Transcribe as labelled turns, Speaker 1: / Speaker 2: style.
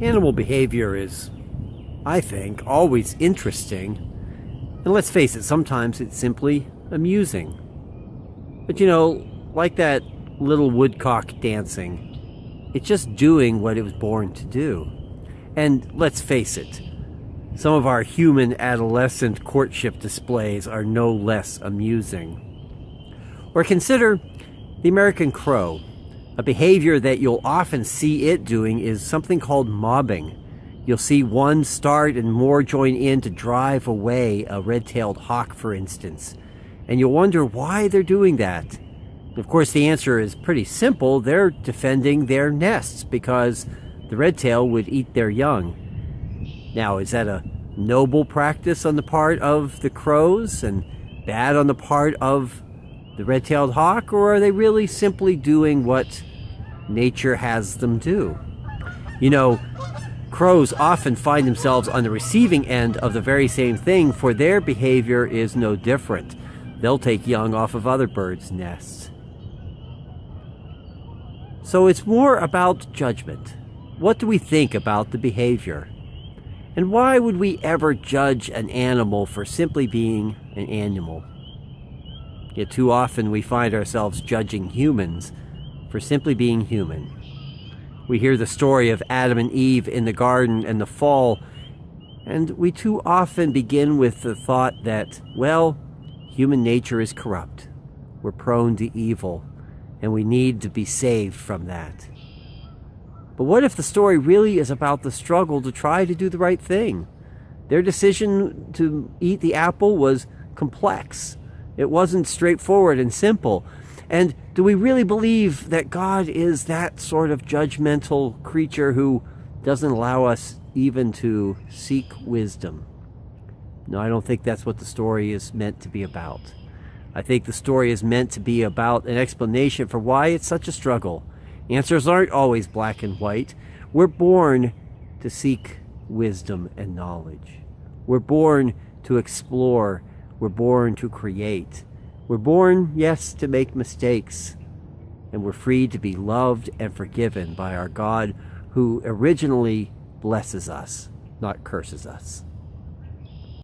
Speaker 1: Animal behavior is, I think, always interesting. And let's face it, sometimes it's simply amusing. But like that little woodcock dancing, it's just doing what it was born to do. And let's face it, some of our human adolescent courtship displays are no less amusing. Or consider the American crow. A behavior that you'll often see it doing is something called mobbing. You'll see one start and more join in to drive away a red-tailed hawk, for instance. And you'll wonder why they're doing that. Of course, the answer is pretty simple. They're defending their nests because the red-tail would eat their young. Now, is that a noble practice on the part of the crows and bad on the part of the red-tailed hawk, or are they really simply doing what nature has them do? Crows often find themselves on the receiving end of the very same thing, for their behavior is no different. They'll take young off of other birds' nests. So it's more about judgment. What do we think about the behavior? And why would we ever judge an animal for simply being an animal? Yet too often we find ourselves judging humans for simply being human. We hear the story of Adam and Eve in the garden and the fall, and we too often begin with the thought that, human nature is corrupt. We're prone to evil, and we need to be saved from that. But what if the story really is about the struggle to try to do the right thing? Their decision to eat the apple was complex. It wasn't straightforward and simple. And do we really believe that God is that sort of judgmental creature who doesn't allow us even to seek wisdom? No, I don't think that's what the story is meant to be about. I think the story is meant to be about an explanation for why it's such a struggle. Answers aren't always black and white. We're born to seek wisdom and knowledge. We're born to explore. We're born to create. We're born, yes, to make mistakes. And we're free to be loved and forgiven by our God, who originally blesses us, not curses us.